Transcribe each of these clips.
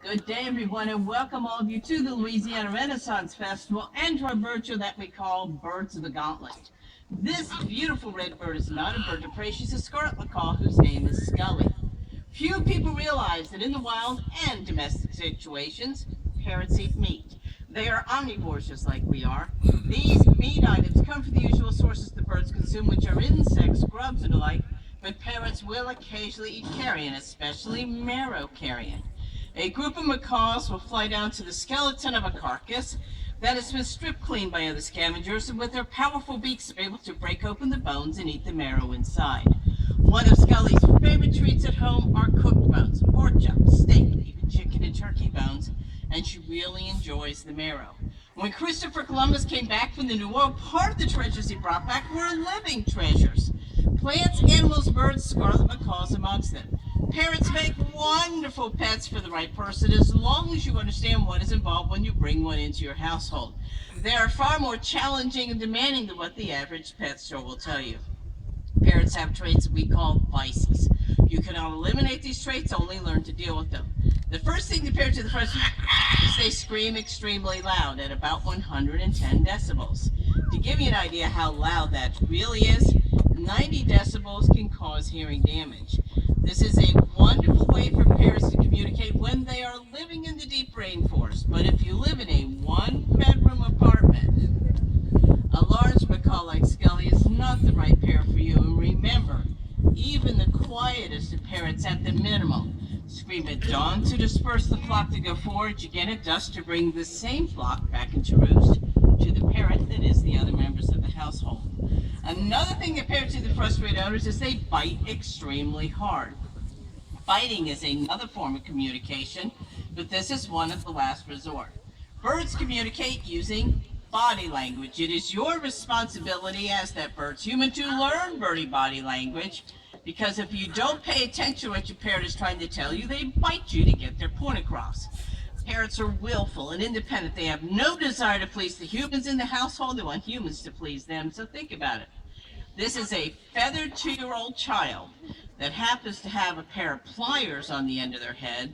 Good day, everyone, and welcome all of you to the Louisiana Renaissance Festival and to our bird show that we call Birds of the Gauntlet. This beautiful red bird is not a bird of prey. She's a scarlet macaw whose name is Scully. Few people realize that in the wild and domestic situations, parrots eat meat. They are omnivores just like we are. These meat items come from the usual sources the birds consume, which are insects, grubs, and the like, but parrots will occasionally eat carrion, especially marrow carrion. A group of macaws will fly down to the skeleton of a carcass that has been stripped clean by other scavengers, and with their powerful beaks are able to break open the bones and eat the marrow inside. One of Scully's favorite treats at home are cooked bones, pork chops, steak, even chicken and turkey bones, and she really enjoys the marrow. When Christopher Columbus came back from the New World, part of the treasures he brought back were living treasures. Plants, animals, birds, scarlet macaws amongst them. Parrots make wonderful pets for the right person as long as you understand what is involved when you bring one into your household. They are far more challenging and demanding than what the average pet store will tell you. Parrots have traits that we call vices. You cannot eliminate these traits, only learn to deal with them. The first thing the parrots do the first is they scream extremely loud at about 110 decibels. To give you an idea how loud that really is, 90 decibels can cause hearing damage. This is a wonderful way for parrots to communicate when they are living in the deep rainforest. But if you live in a one-bedroom apartment, a large macaw like Scully is not the right pair for you. And remember, even the quietest of parrots at the minimum scream at dawn to disperse the flock to go forage again at dusk to bring the same flock back into roost to the parrot that is the other members of the household. Another thing that parrots do to frustrate owners is they bite extremely hard. Biting is another form of communication, but this is one of the last resort. Birds communicate using body language. It is your responsibility as that bird's human to learn birdie body language, because if you don't pay attention to what your parrot is trying to tell you, they bite you to get their point across. Parrots are willful and independent. They have no desire to please the humans in the household. They want humans to please them, so think about it. This is a feathered 2-year-old child that happens to have a pair of pliers on the end of their head.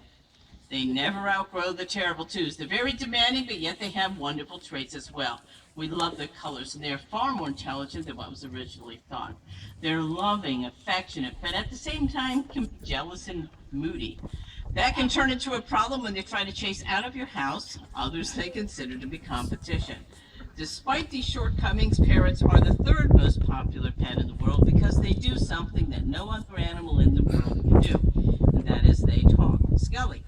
They never outgrow the terrible twos. They're very demanding, but yet they have wonderful traits as well. We love their colors, and they're far more intelligent than what was originally thought. They're loving, affectionate, but at the same time can be jealous and moody. That can turn into a problem when they try to chase out of your house others they consider to be competition. Despite these shortcomings, parrots are the third most popular pet in the world because they do something that no other animal in the world can do, and that is they talk. Scully,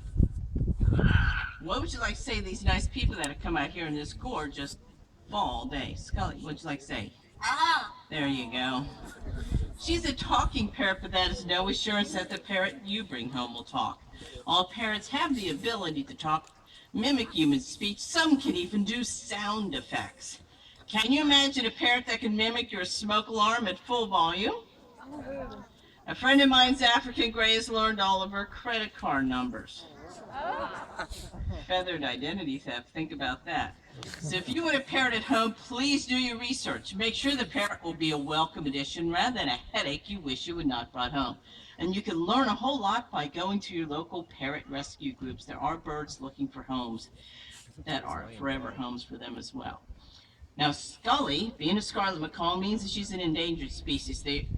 what would you like to say to these nice people that have come out here in this gorgeous fall day? Scully, what would you like to say? Ah! There you go. She's a talking parrot, but that is no assurance that the parrot you bring home will talk. All parrots have the ability to talk, mimic human speech. Some can even do sound effects. Can you imagine a parrot that can mimic your smoke alarm at full volume? A friend of mine's African gray has learned all of her credit card numbers. Feathered identity theft, think about that. So if you want a parrot at home, please do your research. Make sure the parrot will be a welcome addition rather than a headache you wish you had not brought home. And you can learn a whole lot by going to your local parrot rescue groups. There are birds looking for homes that are forever homes for them as well. Now, Scully, being a scarlet macaw, means that she's an endangered species. They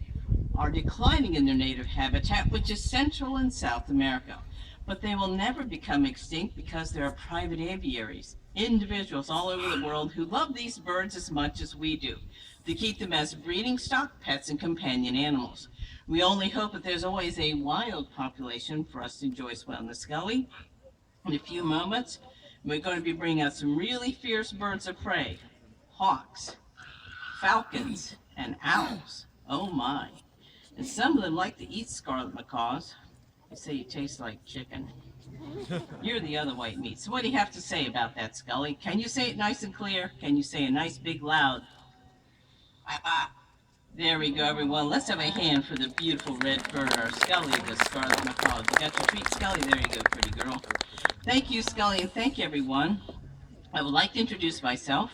are declining in their native habitat, which is Central and South America. But they will never become extinct because there are private aviaries, individuals all over the world who love these birds as much as we do, to keep them as breeding stock, pets, and companion animals. We only hope that there's always a wild population for us to enjoy as well. Now, Scully, in a few moments, we're going to be bringing out some really fierce birds of prey, hawks, falcons, and owls. Oh my. And some of them like to eat scarlet macaws. They say you taste like chicken. You're the other white meat. So what do you have to say about that, Scully? Can you say it nice and clear? Can you say a nice big loud? There we go, everyone. Let's have a hand for the beautiful red bird, our Scully, the scarlet macaw. You got your treat, Scully? There you go, pretty girl. Thank you, Scully, and thank you, everyone. I would like to introduce myself.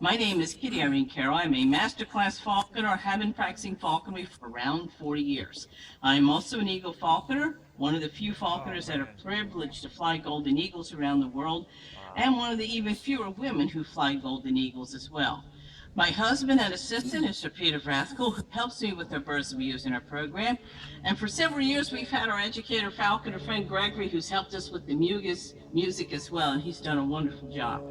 My name is Kitty Irene Carroll. I'm a masterclass falconer. I have been practicing falconry for around 40 years. I'm also an eagle falconer, one of the few falconers that are privileged to fly golden eagles around the world, and one of the even fewer women who fly golden eagles as well. My husband and assistant is Sir Peter Vrathkel, who helps me with our birds we use in our program. And for several years, we've had our educator falconer friend Gregory, who's helped us with the music as well, and he's done a wonderful job.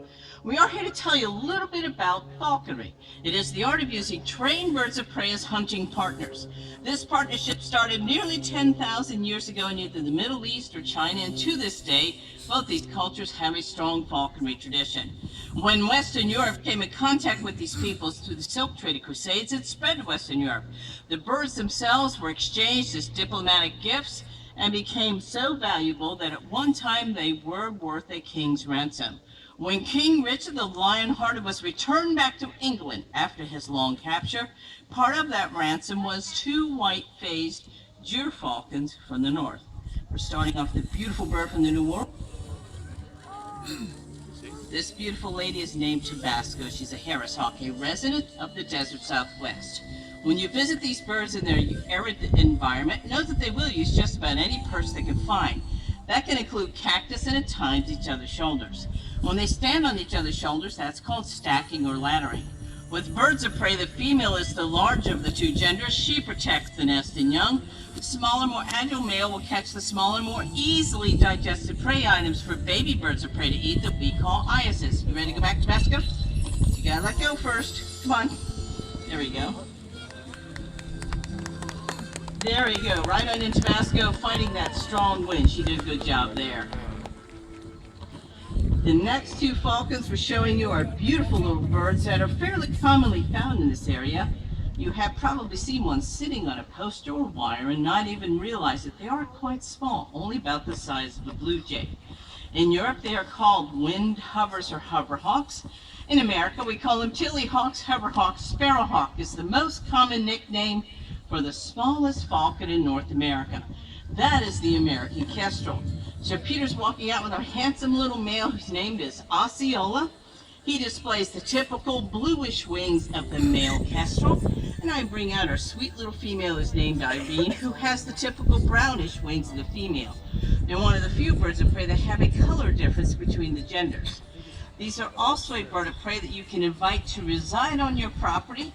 We are here to tell you a little bit about falconry. It is the art of using trained birds of prey as hunting partners. This partnership started nearly 10,000 years ago in either the Middle East or China, and to this day, both these cultures have a strong falconry tradition. When Western Europe came in contact with these peoples through the Silk Trade Crusades, it spread to Western Europe. The birds themselves were exchanged as diplomatic gifts and became so valuable that at one time they were worth a king's ransom. When King Richard the Lion-Hearted was returned back to England after his long capture, part of that ransom was 2 white-phased gyrfalcons from the north. We're starting off the beautiful bird from the New World. This beautiful lady is named Tabasco. She's a Harris hawk, a resident of the desert Southwest. When you visit these birds in their arid environment, know that they will use just about any perch they can find. That can include cactus and at times each other's shoulders. When they stand on each other's shoulders, that's called stacking or laddering. With birds of prey, the female is the larger of the two genders. She protects the nest and young. The smaller, more agile male will catch the smaller, more easily digested prey items for baby birds of prey to eat that we call iasis. You ready to go back to Tabasco? You gotta let go first. Come on. There we go. There we go. Right on in Tabasco, fighting that strong wind. She did a good job there. The next 2 falcons we're showing you are beautiful little birds that are fairly commonly found in this area. You have probably seen one sitting on a post or wire and not even realize that they are quite small, only about the size of a blue jay. In Europe, they are called wind hovers or hoverhawks. In America, we call them tillyhawks, hoverhawks. Sparrowhawk is the most common nickname for the smallest falcon in North America. That is the American kestrel. Sir Peter's walking out with a handsome little male whose name is Osceola. He displays the typical bluish wings of the male kestrel, and I bring out our sweet little female who's named Irene, who has the typical brownish wings of the female. They're one of the few birds of prey that have a color difference between the genders. These are also a bird of prey that you can invite to reside on your property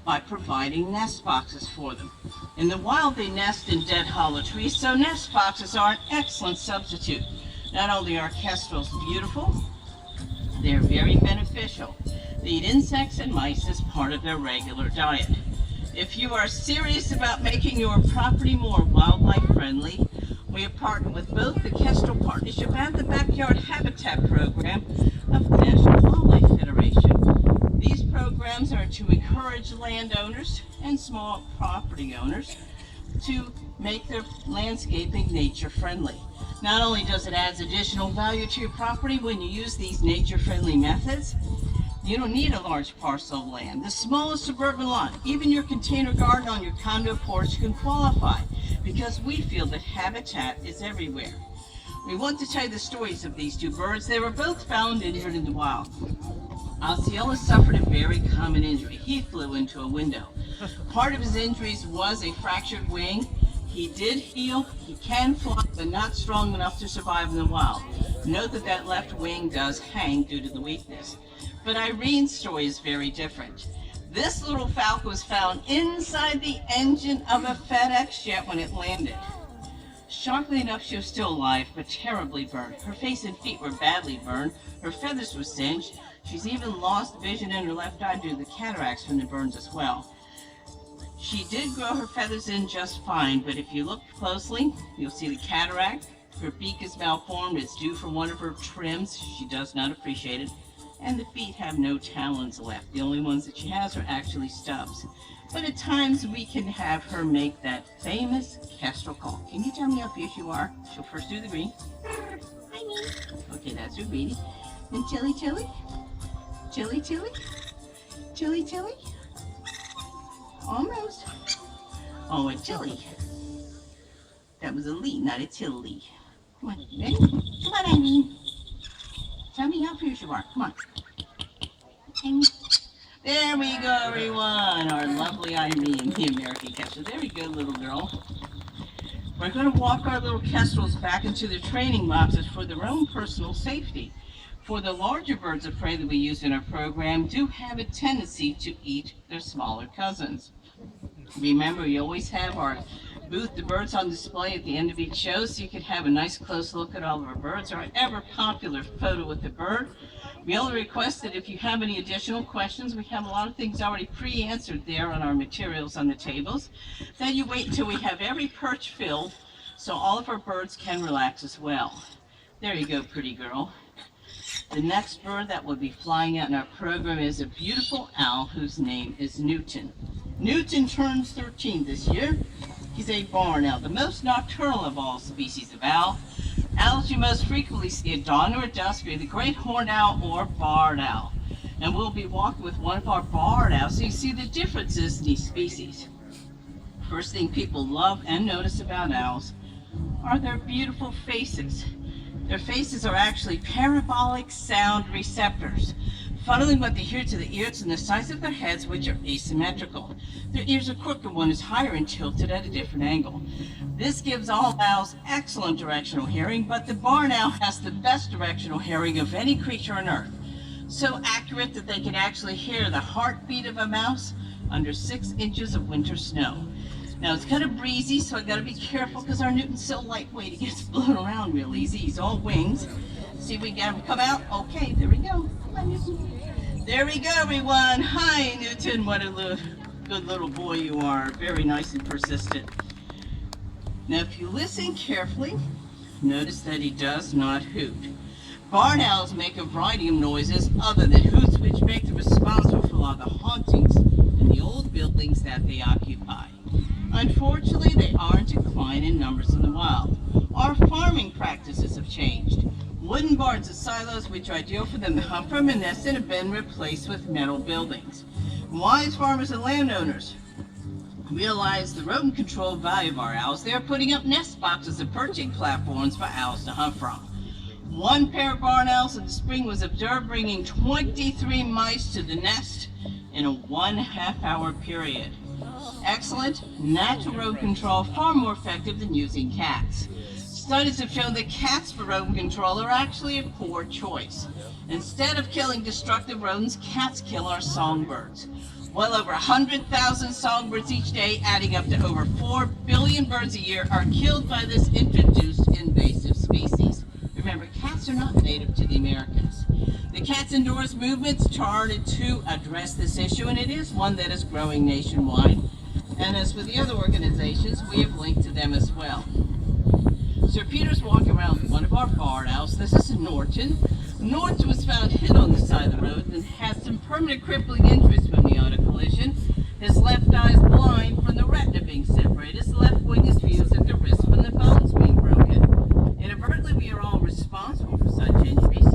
by providing nest boxes for them. In the wild, they nest in dead hollow trees, so nest boxes are an excellent substitute. Not only are kestrels beautiful, they're very beneficial. They eat insects and mice as part of their regular diet. If you are serious about making your property more wildlife friendly, we have partnered with both the Kestrel Partnership and the Backyard Habitat Program of the National Wildlife Federation. These programs are to encourage landowners and small property owners to make their landscaping nature friendly. Not only does it add additional value to your property when you use these nature-friendly methods, you don't need a large parcel of land. The smallest suburban lot, even your container garden on your condo porch can qualify because we feel that habitat is everywhere. We want to tell you the stories of these 2 birds. They were both found injured in the wild. Osceola suffered a very common injury. He flew into a window. Part of his injuries was a fractured wing. He did heal, he can fly, but not strong enough to survive in the wild. Note that that left wing does hang due to the weakness. But Irene's story is very different. This little falcon was found inside the engine of a FedEx jet when it landed. Shockingly enough, she was still alive, but terribly burned. Her face and feet were badly burned. Her feathers were singed. She's even lost vision in her left eye due to the cataracts from the burns as well. She did grow her feathers in just fine, but if you look closely, you'll see the cataract. Her beak is malformed. It's due from one of her trims. She does not appreciate it. And the feet have no talons left. The only ones that she has are actually stubs. But at times we can have her make that famous kestrel call. Can you tell me how fierce you are? She'll first do the green. Hi, me. Okay, that's her greeting. And chilly, chilly. Chilly, chilly. Chilly, chilly. Almost. Oh, a chilly. That was a lee, not a tilly. Come on, ready? Come on, Irene. Tell me how fierce you are. Come on. Irene. There we go, everyone. Our lovely Irene, the American kestrel. Very good little girl. We're going to walk our little kestrels back into their training boxes for their own personal safety. For the larger birds of prey that we use in our program do have a tendency to eat their smaller cousins. Remember, we always have our booth, the birds on display at the end of each show, so you can have a nice close look at all of our birds, our ever popular photo with the bird. We only request that if you have any additional questions, we have a lot of things already pre-answered there on our materials on the tables, that you wait until we have every perch filled so all of our birds can relax as well. There you go, pretty girl. The next bird that will be flying out in our program is a beautiful owl whose name is Newton. Newton turns 13 this year. He's a barn owl, the most nocturnal of all species of owl. Owls you most frequently see at dawn or at dusk are the great horned owl or barred owl. And we'll be walking with one of our barred owls so you see the differences in these species. First thing people love and notice about owls are their beautiful faces. Their faces are actually parabolic sound receptors, funneling what they hear to the ears and the size of their heads, which are asymmetrical. Their ears are crooked, one is higher and tilted at a different angle. This gives all owls excellent directional hearing, but the barn owl has the best directional hearing of any creature on Earth. So accurate that they can actually hear the heartbeat of a mouse under 6 inches of winter snow. Now it's kind of breezy, so I gotta be careful because our Newton's so lightweight he gets blown around real easy. He's all wings. See if we get him to come out. Okay, there we go. Come on, Newton. There we go, everyone. Hi, Newton. What a good little boy you are. Very nice and persistent. Now, if you listen carefully, notice that he does not hoot. Barn owls make a variety of noises other than hoots, which make them responsible for a lot of the hauntings in the old buildings that they occupy. Unfortunately, they are in decline in numbers in the wild. Our farming practices have changed. Wooden barns and silos, which are ideal for them to hunt from and nest in, have been replaced with metal buildings. Wise farmers and landowners realize the rodent control value of our owls. They are putting up nest boxes and perching platforms for owls to hunt from. One pair of barn owls in the spring was observed bringing 23 mice to the nest in a 1.5 hour period. Excellent natural rodent control, far more effective than using cats. Studies have shown that cats for rodent control are actually a poor choice. Instead of killing destructive rodents, cats kill our songbirds. Well over 100,000 songbirds each day, adding up to over 4 billion birds a year, are killed by this introduced invasive species. Remember, cats are not native to the Americas. The Cats Indoors movement started to address this issue, and it is one that is growing nationwide. And as with the other organizations, we have linked to them as well. Sir Peter's walking around with one of our barn owls. This is Norton. Norton was found hit on the side of the road and has some permanent crippling injuries from the auto collision. His left eye is blind from the retina being separated. His left wing is fused at the wrist from the bones being broken. Inadvertently, we are all responsible for such injuries.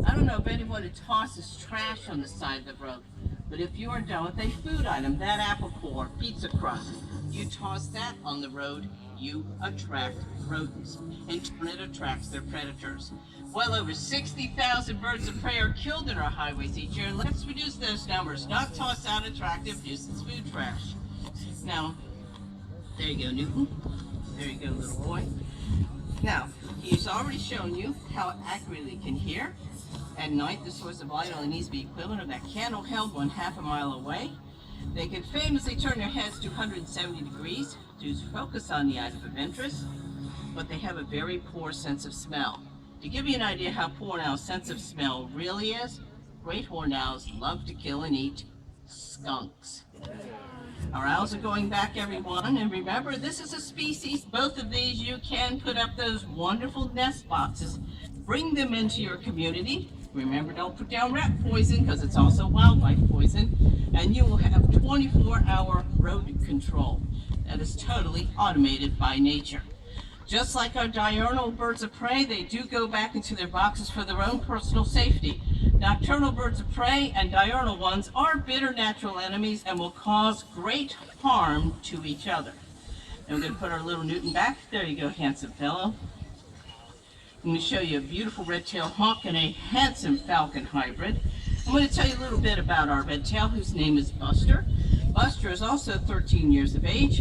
I don't know if anyone who tosses trash on the side of the road, but if you are done with a food item, that apple core, pizza crust, you toss that on the road, you attract rodents. In turn, it attracts their predators. Well over 60,000 birds of prey are killed in our highways each year. Let's reduce those numbers, not toss out attractive nuisance food trash. Now, there you go, Newton. There you go, little boy. Now, he's already shown you how accurately he can hear. At night, the source of light only needs to be equivalent of that candle held 1/2 a mile away. They can famously turn their heads to 170 degrees to focus on the item of interest, but they have a very poor sense of smell. To give you an idea how poor an owl's sense of smell really is, great horned owls love to kill and eat skunks. Our owls are going back, everyone, and remember, this is a species, both of these, you can put up those wonderful nest boxes, bring them into your community. Remember, don't put down rat poison because it's also wildlife poison, and you will have 24-hour rodent control that is totally automated by nature. Just like our diurnal birds of prey, they do go back into their boxes for their own personal safety. Nocturnal birds of prey and diurnal ones are bitter natural enemies and will cause great harm to each other. And we're going to put our little Newton back. There you go, handsome fellow. I'm going to show you a beautiful red-tailed hawk and a handsome falcon hybrid. I'm going to tell you a little bit about our red-tail, whose name is Buster. Buster is also 13 years of age.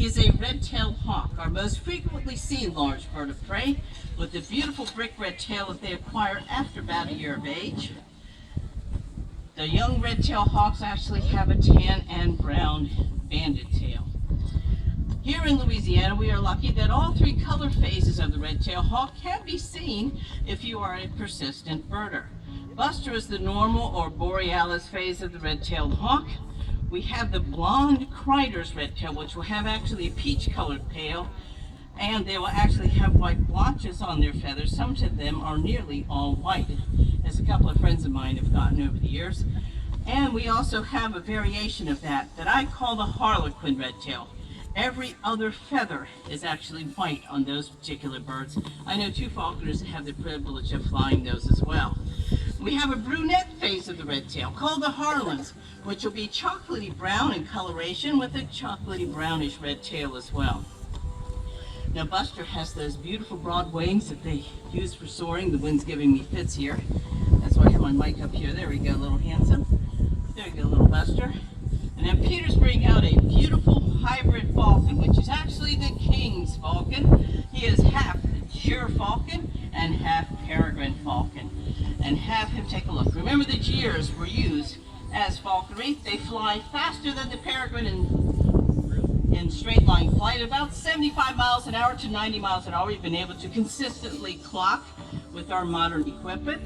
He is a red-tailed hawk, our most frequently seen large bird of prey, with the beautiful brick red tail that they acquire after about a year of age. The young red-tailed hawks actually have a tan and brown banded tail. Here in Louisiana, we are lucky that all three color phases of the red-tailed hawk can be seen if you are a persistent birder. Buster is the normal or borealis phase of the red-tailed hawk. We have the blonde Crider's red tail, which will have actually a peach-colored tail, and they will actually have white blotches on their feathers. Some of them are nearly all white, as a couple of friends of mine have gotten over the years. And we also have a variation of that I call the Harlequin red tail. Every other feather is actually white on those particular birds. I know two falconers have the privilege of flying those as well. We have a brunette phase of the red tail called the Harlan's, which will be chocolatey brown in coloration with a chocolatey brownish red tail as well. Now Buster has those beautiful broad wings that they use for soaring. The wind's giving me fits here. That's why I have my mic up here. There we go, little handsome. There we go, little Buster. And then Peter's bringing out a beautiful hybrid falcon, which is actually the king's falcon. He is half gyr falcon and half peregrine falcon. And have him take a look. Remember, the gyrs were used as falconry. They fly faster than the peregrine in straight line flight, about 75 miles an hour to 90 miles an hour. We've been able to consistently clock with our modern equipment.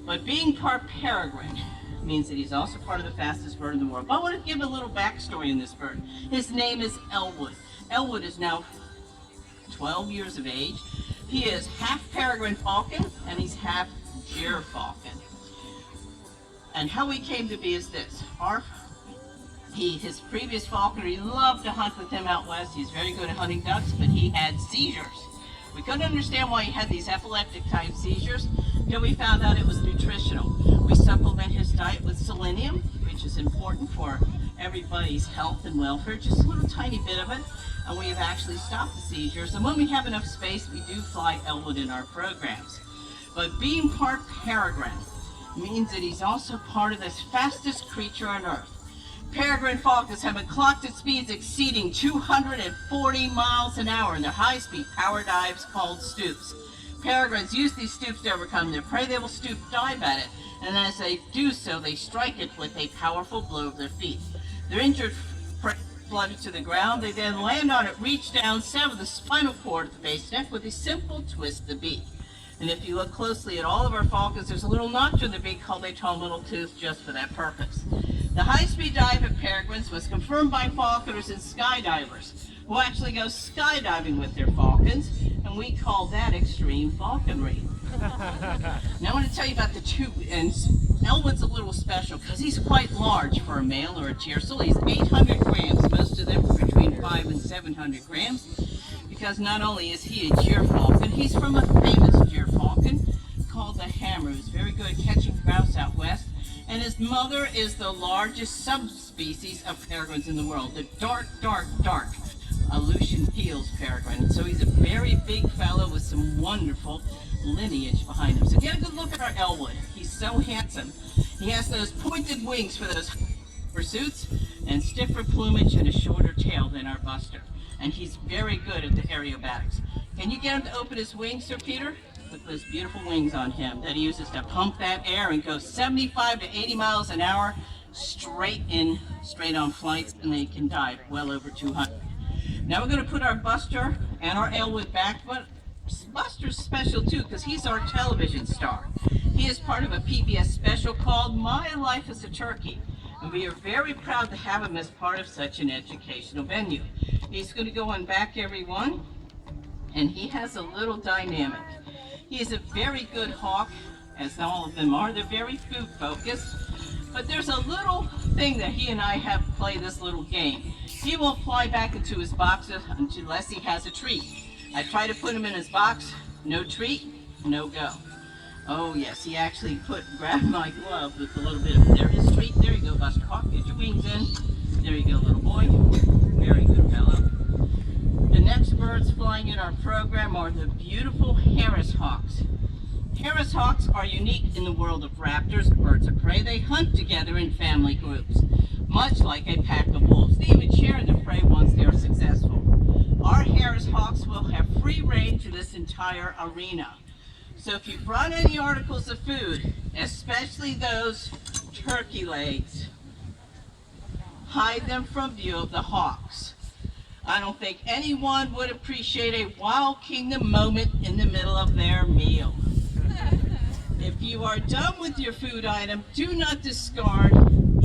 But being part peregrine means that he's also part of the fastest bird in the world. But I want to give a little backstory in this bird. His name is Elwood. Elwood is now 12 years of age. He is half peregrine falcon and he's half gyr falcon. And how he came to be is this. His previous falconer, he loved to hunt with him out west. He's very good at hunting ducks, but he had seizures. We couldn't understand why he had these epileptic type seizures until we found out it was nutritional. We supplement his diet with selenium, which is important for everybody's health and welfare, just a little tiny bit of it, and we have actually stopped the seizures. And when we have enough space, we do fly Elwood in our programs. But being part peregrine means that he's also part of this fastest creature on earth. Peregrine falcons have been clocked at speeds exceeding 240 miles an hour in their high-speed power dives called stoops. Peregrines use these stoops to overcome their prey. They will stoop dive at it, and as they do so, they strike it with a powerful blow of their feet. Their injured prey flooded to the ground. They then land on it, reach down, sever the spinal cord at the base neck with a simple twist of the beak. And if you look closely at all of our falcons, there's a little notch in the beak called a terminal tooth just for that purpose. The high-speed dive of peregrines was confirmed by falconers and skydivers who actually go skydiving with their falcons, and we call that extreme falconry. Now I want to tell you about the two, and Elwood's a little special because he's quite large for a male or a tiercel. He's 800 grams. Most of them are between 500 and 700 grams. Because not only is he a gyr falcon, he's from a famous gyr falcon called the hammer, who's very good at catching grouse out west. And his mother is the largest subspecies of peregrines in the world, the dark Aleutian Peel's peregrine. And so he's a very big fellow with some wonderful lineage behind him. So get a good look at our Elwood. He's so handsome. He has those pointed wings for those pursuits and stiffer plumage and a shorter tail than our Buster. And he's very good at the aerobatics. Can you get him to open his wings, Sir Peter? With those beautiful wings on him that he uses to pump that air and go 75 to 80 miles an hour straight on flights, and they can dive well over 200. Now we're going to put our Buster and our Elwood back, but Buster's special too because he's our television star. He is part of a PBS special called My Life as a Turkey, and we are very proud to have him as part of such an educational venue. He's going to go on Back Everyone, and he has a little dynamic. He is a very good hawk, as all of them are. They're very food focused, but there's a little thing that he and I have to play this little game. He won't fly back into his box unless he has a treat. I try to put him in his box, no treat, no go. Oh yes, he actually grabbed my glove with a little bit of, there his treat. There you go, Buster Hawk, get your wings in. There you go, little boy. Very good fellow. The next birds flying in our program are the beautiful Harris hawks. Harris hawks are unique in the world of raptors, birds of prey. They hunt together in family groups, much like a pack of wolves. They even share in the prey once they are successful. successful. Our Harris Hawks will have free reign to this entire arena. So if you brought any articles of food, especially those turkey legs, hide them from view of the hawks. I don't think anyone would appreciate a Wild Kingdom moment in the middle of their meal. If you are done with your food item, do not discard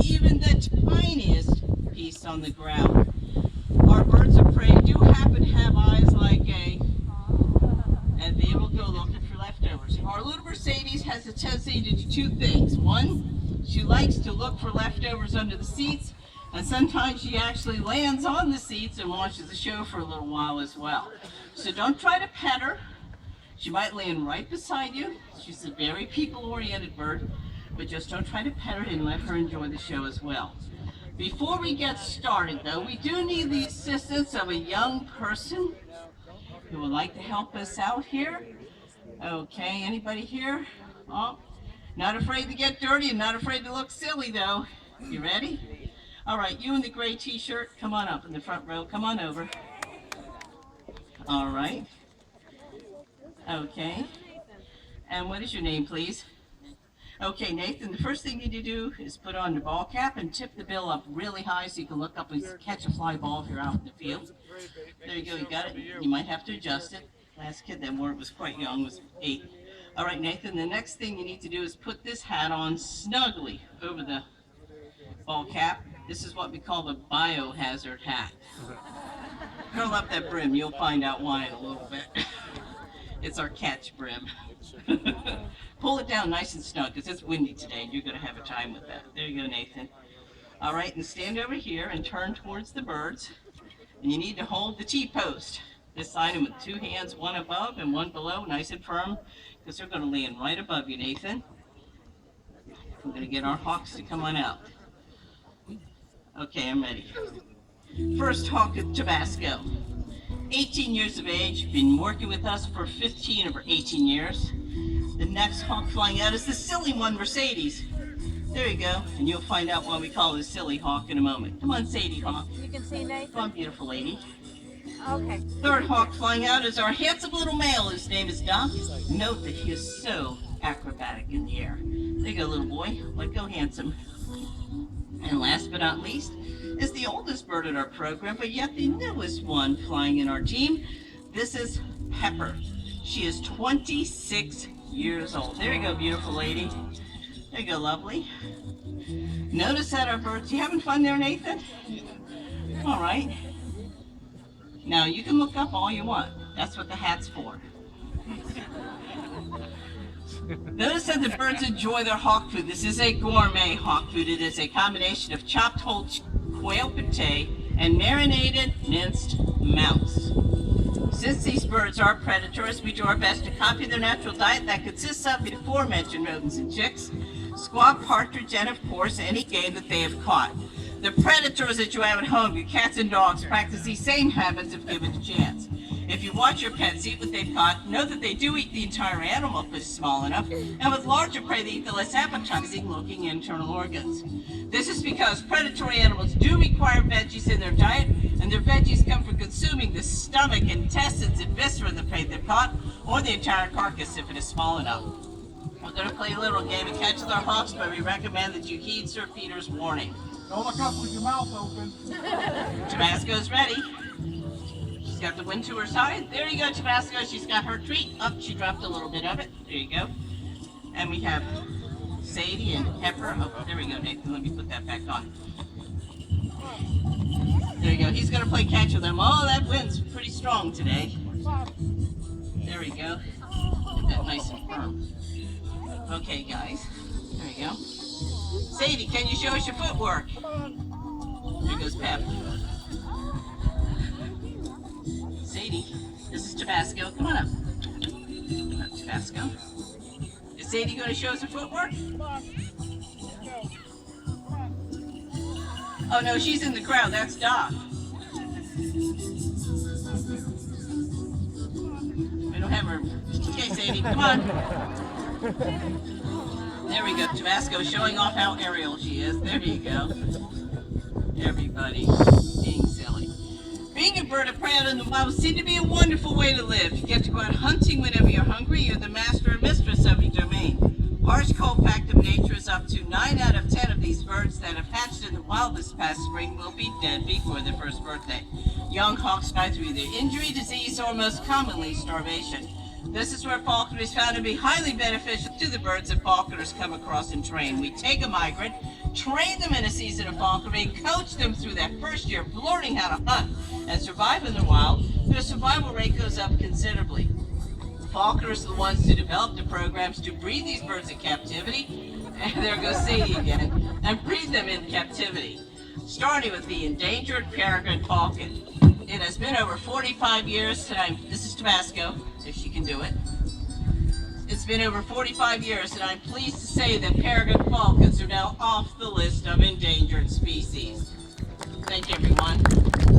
even the tiniest piece on the ground. Our birds of prey do happen to have eyes like A, and they will go looking for leftovers. Our little Mercedes has a tendency to do two things. One, she likes to look for leftovers under the seats, and sometimes she actually lands on the seats and watches the show for a little while as well. So don't try to pet her. She might land right beside you. She's a very people-oriented bird, but just don't try to pet her and let her enjoy the show as well. Before we get started, though, we do need the assistance of a young person who would like to help us out here. Okay, anybody here? Oh, not afraid to get dirty and not afraid to look silly, though. You ready? All right, you in the gray t-shirt, come on up in the front row. Come on over. All right. Okay. And what is your name, please? Okay, Nathan, the first thing you need to do is put on your ball cap and tip the bill up really high so you can look up and catch a fly ball if you're out in the field. There you go, you got it. You might have to adjust it. Last kid that wore it was quite young, was 8. All right, Nathan, the next thing you need to do is put this hat on snugly over the ball cap. This is what we call the biohazard hat. Curl up that brim, you'll find out why in a little bit. It's our catch brim. Pull it down nice and snug because it's windy today and you're going to have a time with that. There you go, Nathan. All right, and stand over here and turn towards the birds. And you need to hold the T-post. This item with 2 hands, one above and one below, nice and firm, because they're going to land right above you, Nathan. We're going to get our hawks to come on out. Okay, I'm ready. First hawk of Tabasco. 18 years of age, been working with us for 15 over 18 years. The next hawk flying out is the silly one, Mercedes. There you go, and you'll find out why we call it a silly hawk in a moment. Come on, Sadie Hawk. You can see Nathan? Come on, beautiful lady. Okay. Third hawk flying out is our handsome little male, whose name is Doc. Note that he is so acrobatic in the air. There you go, little boy. Let go, handsome. And last but not least is the oldest bird in our program, but yet the newest one flying in our team. This is Pepper. She is 26 years old. There you go, beautiful lady. There you go, lovely. Notice that our birds, you having fun there, Nathan? All right. Now, you can look up all you want. That's what the hat's for. Notice that the birds enjoy their hawk food. This is a gourmet hawk food. It is a combination of chopped whole quail pate and marinated minced mouse. Since these birds are predators, we do our best to copy their natural diet that consists of the aforementioned rodents and chicks, squab, partridge, and of course any game that they have caught. The predators that you have at home, your cats and dogs, practice these same habits if given a chance. If you watch your pets eat what they've caught, know that they do eat the entire animal if it's small enough, and with larger prey they eat the less appetizing looking internal organs. This is because predatory animals do require veggies in their diet, and their veggies come from consuming the stomach, intestines, and viscera of the prey they've caught, or the entire carcass if it is small enough. We're going to play a little game of catch with our hawks, but we recommend that you heed Sir Peter's warning. Don't look up with your mouth open. Tabasco's ready. She's got the wind to her side. There you go, Tabasco. She's got her treat. Up, she dropped a little bit of it. There you go. And we have Sadie and Pepper. Oh, there we go, Nathan. Let me put that back on. There you go. He's going to play catch with them. Oh, that wind's pretty strong today. There we go. Get that nice and firm. Okay, guys. There you go. Sadie, can you show us your footwork? There goes Pep. Sadie, this is Tabasco. Come on up. Come up, Tabasco. Is Sadie going to show us her footwork? Oh no, she's in the crowd. That's Doc. We don't have her. Okay, Sadie, come on. There we go, Tabasco showing off how aerial she is. There you go. Everybody being silly. Being Being a bird of prey out in the wild seems to be a wonderful way to live. You get to go out hunting whenever you're hungry. You're the master or mistress of your domain. Harsh cold fact of nature is up to 9 out of 10 of these birds that have hatched in the wild this past spring will be dead before their first birthday. Young hawks die through either injury, disease, or most commonly starvation. This is where falconry is found to be highly beneficial to the birds that falconers come across and train. We take a migrant, train them in a season of falconry, coach them through that first year of learning how to hunt and survive in the wild. Their survival rate goes up considerably. Falconers are the ones who develop the programs to breed these birds in captivity, and there goes Sadie again, and breed them in captivity. Starting with the endangered peregrine falcon. It has been over 45 years, and this is Tabasco, if she can do it. It's been over 45 years, and I'm pleased to say that peregrine falcons are now off the list of endangered species. Thank you, everyone.